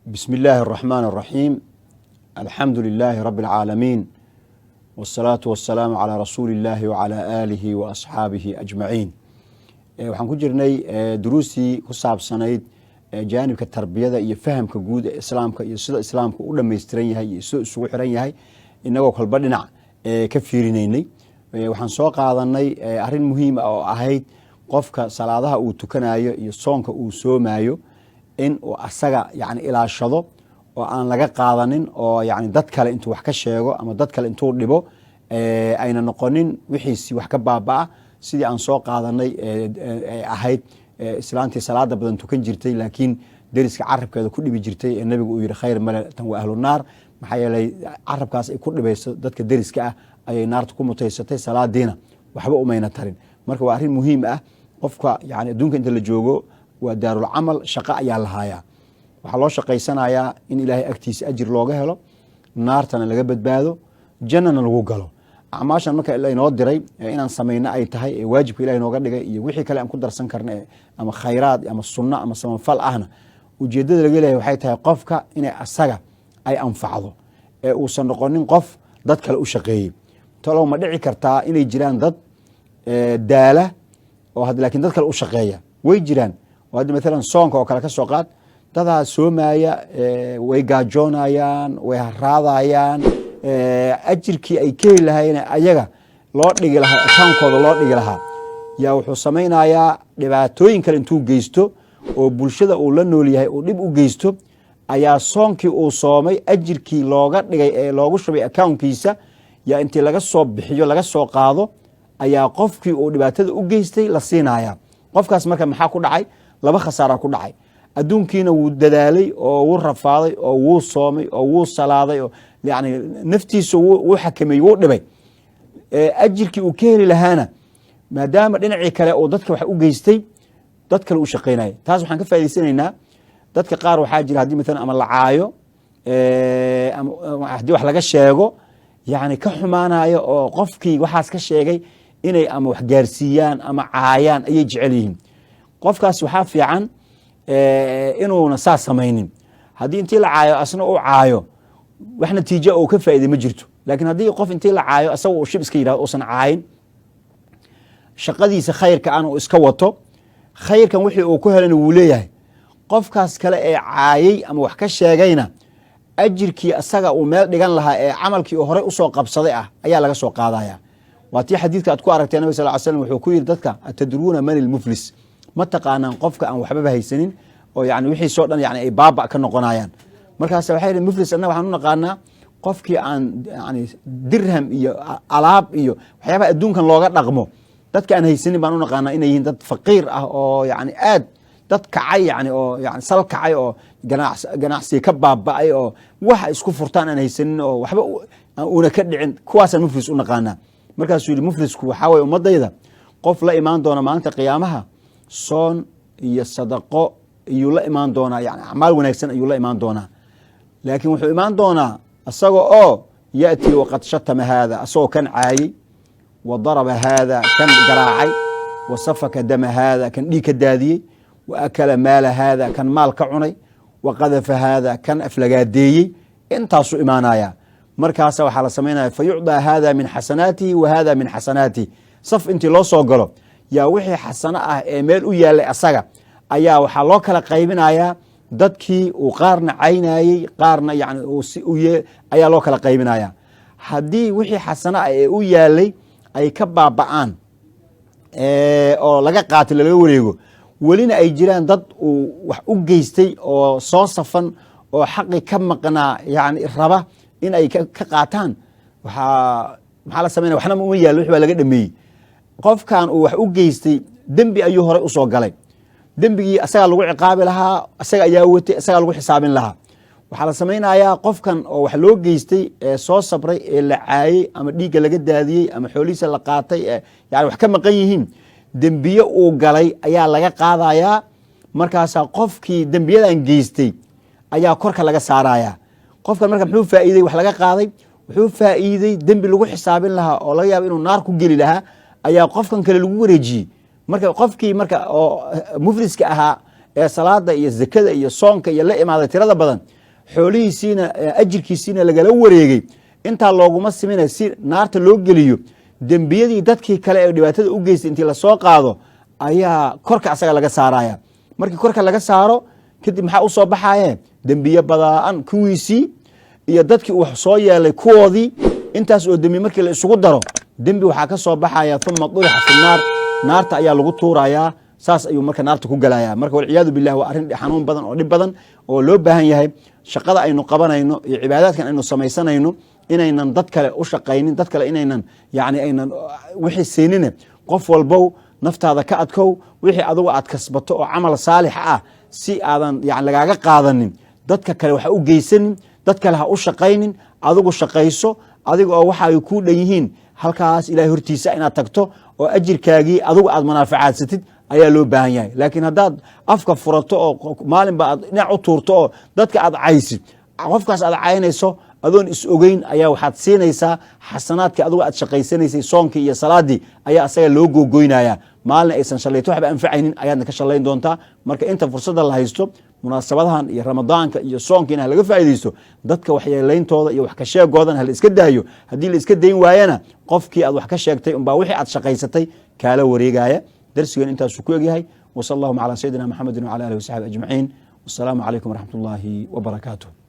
بسم الله الرحمن الرحيم. الحمد لله رب العالمين، والصلاة والسلام على رسول الله وعلى آله وأصحابه أجمعين. waxaan ku jirnay duruustii ku saabsanayd jaanibka tarbiyada iyo fahamka guud ee islaamka iyo sida islaamku u dhameystiran yahay iyo sida isugu xiran yahay inagoo kolba dhinac ka fiirinaynay. waxaan soo qaadanay arrin muhiim ah oo ahayd qofka salaadaha uu tukanayo iyo soonka uu soomayo in uu asaga yani ilaashado oo aan laga qaadanin oo yani dad kale intuu wax ka sheego ama dad kale intuu dhibo ayna noqonin wixiisi wax ka baabaa sidii aan soo qaadanay ahayd islaantii salaada badan tukan jirtay laakiin deriska carabkeeda ku dhibi jirtay ee nabigu uu yiri khayr male tan waa ahlu naar maxaa yeelay carabkaas ay ku dhibayso dadka deriska ah ayay naarta ku mutaysatay salaadiina waxba umayna tarin. marka waa arrin muhiim ah qofka yani adduunka inta la joogo waa daarul camal shaqo ayaa lahayaa waxaa loo shaqaysanayaa in ilaahay agtiisa ajir looga helo naartana laga badbaado jannana lagu galo. acmaashan marka laynoo diray inaan samayno ay tahay ee waajibka ilahay nooga dhigay iyo wixii kale aan ku darsan karna ama khayraad ama sunno ama samanfal ahna ujeedada laga leeyahay waxay tahay qofka inay asaga ay anfacdo ee uusan noqonin qof dad kale u shaqeeyey. talow ma dhici kartaa inay jiraan dad daala oo laakiin dad kale u shaqeeya way jiraan. hadda maalan soonka oo kale ka soo qaad dadaa soomaya way gaajoonayaan way haraadayaan ajirkii ay ka heli lahayn ayaga loo dhigi lahaa akaankooda loo dhigi lahaa yaa wuxuu samaynayaa dhibaatooyin kale intuu geysto oo bulshada uu la nool yahay uu dhib u geysto ayaa soonkii uu soomay ajirkii looga dhigay ee loogu shubay akaunkiisa yaa intii laga soo bixiyo laga soo qaado ayaa qofkii uu dhibaatada u geystay la siinaya. qofkaas marka maxaa ku dhacay? laba khasaara ku dhacay. adduunkiina wuu dadaalay oo wuu rafaaday oo wuu soomay oo wuu salaaday oo yani naftiisa wuu xakameeyey wuu dhibay. ajirkii uu ka heli lahaana maadaama dhinacii kale oo dadka wax u geystay dad kale u shaqaynaya. taas waxaan ka faa'iidaysanaynaa dadka qaar waxaa jira haddii maalan ama la caayo ama haddii wax laga sheego yani ka xumaanayo oo qofkii waxaas ka sheegay inay ama wax gaarsiiyaan ama caayaan ayay jecel yihiin. qofkaas waxaa fiican inuuna saas samaynin. haddii intii la caayo asna u caayo wax natiijo oo ka faa'iiday ma jirto. laakiin haddii qof intii la caayo asaga uu shib iska yidhahdo uusan caayin shaqadiisa khayrka aan uu iska wato khayrkan wixii uu ku helana wuu leeyahay. qofkaas kale ee caayay ama wax ka sheegayna ajirkii asaga uu meel dhigan lahaa ee camalkii uu horey usoo qabsaday ah ayaa laga soo qaadaya. waa tii xadiidka aad ku aragtay nabi sal ly slam wuxuu ku yidhi dadka atadruuna man ilmuflis ma taqaanaan qofka aan waxbaba haysanin oo yani wixiisoo dhan yani ay baaba ka noqonayaan. markaas waxay yidhi muflis annaga waxaan u naqaanaa qofkii aan yani dirham iyo alaab iyo waxyaabaha adduunkan looga dhaqmo dadka aan haysanin baan u naqaanaa inay yihiin dad faqiir ah oo yani aad dad kacay yani oo yani sal kacay oo ganacsiga ka baaba'ay oo waxa isku furtaan aan haysanin oo waxba una ka dhicin kuwaasaan muflis u naqaanaa. markaasuu yidhi muflisku waxaa waye ummadayda qof la imaan doona maalinta qiyaamaha soon iyo sadaqo iyuu la imaan doonaa yani acmaal wanaagsan ayuu la imaan doonaa. laakiin wuxuu imaan doonaa asagoo oo ya'tii waqad shatama haada asagoo kan caayey wa daraba haada kan garaacay wa safaka dama haada kan dhiig ka daadiyey wa akala maala haada kan maal ka cunay wa qadafa haada kan aflagaadeeyey intaasuu imaanaya. markaasa waxaa la samaynaya fa yucdaa haada min xasanaatihi wa haada min xasanaatihi. saf intii loo soo galo yaa wixii xasano ah ee meel u yaalay asaga ayaa waxaa loo kala qaybinayaa dadkii uu qaarna caynayey qaarna yani ayaa loo kala qaybinaya. haddii wixii xasano ah ee u yaalay ay ka baaba'aan oo laga qaatay lalaga wareego welina ay jiraan dad uu wax u geystay oo soo safan oo xaqi ka maqnaa yani raba in ay ka qaataan maxaa la samaynaya waxna uma yaallo wix baa laga dhameeyey. qofkan uu wax u geystay dembi ayuu horey usoo galay. dembigii asagaa lagu ciqaabi lahaa asaga ayaa watay asagaa lagu xisaabin lahaa. waxaa la samaynayaa qofkan oo wax loo geystay ee soo sabray ee la caayey ama dhiigga laga daadiyey ama xoolihiisa la qaatay ee yani wax ka maqan yihiin dembiye uu galay ayaa laga qaadayaa. markaasaa qofkii dembiyadan geystay ayaa korka laga saaraya. qofkan marka muxuu faa'iiday? wax laga qaaday wuxuu faa'iiday dembi lagu xisaabin lahaa oo laga yaabo inuu naar ku geli lahaa ayaa qofkan kale lagu wareejiyey. marka qofkii marka oo mufliska ahaa ee salaada iyo zakada iyo soonka iyo la imaaday tirada badan xoolihiisiina ajirkiisiina lagala wareegay intaa looguma simina si naarta loo geliyo dembiyadii dadkii kale ee dhibaatada u geystay intii lasoo qaado ayaa korka asaga laga saaraya. markii korka laga saaro kadib maxaa usoo baxaye dembiye badaan kuwiisii iyo dadkii wax soo yeelay kuwoodii intaas oo dembi markii la isugu daro dembi waxaa ka soo baxaya uma durixa fi naar naarta ayaa lagu tuurayaa saas ayuu marka naarta ku galaya. marka walciyaadu billahi waa arrin xanuun badan oo dhib badan oo loo baahan yahay shaqada aynu qabanayno iyo cibaadaadkan aynu samaysanayno inaynan dad kale u shaqaynin, dad kale inaynan yani aynan wixii siinine qof walbow naftaada ka adkow wixii adigu aad kasbato oo camal saalix ah si aadan yani lagaaga qaadanin dadka kale waxa u geysanin, dad kale ha u shaqaynin, adigu shaqayso adiga oo waxa ay ku dhan yihiin halkaas ilaahay hortiisa inaad tagto oo ajirkaagii adigu aad manaafacadsatid ayaa loo baahan yahay. laakiin haddaad afka furato oo maalinba aad dhinac u tuurto oo dadka aad caysid qofkaas aad caynayso adoon is ogeyn ayaa waxaad siinaysaa xasanaadkii adigu aad shaqaysanaysay soonkii iyo salaadii ayaa asaga loo googoynaya. maalin aysan shalayto waxba anfacaynin ayaadna ka shalayn doontaa. marka inta fursada la haysto munaasabadahan iyo ramadaanka iyo soonkiina laga faa'iideysto dadka waxyeeleyntooda iyo wax ka sheegoodan hala iska daayo. haddii la iska dayn waayana qofkii aad wax ka sheegtay unbaa wixii aad shaqaysatay kaala wareegaya. darsigan intaasuu ku egyahay. wasala allahuma calaa sayidina maxamedin wacala alihi wasaxbi ajmaciin. wasalaamu calaykum waraxmat ullaahi wabarakaatuh.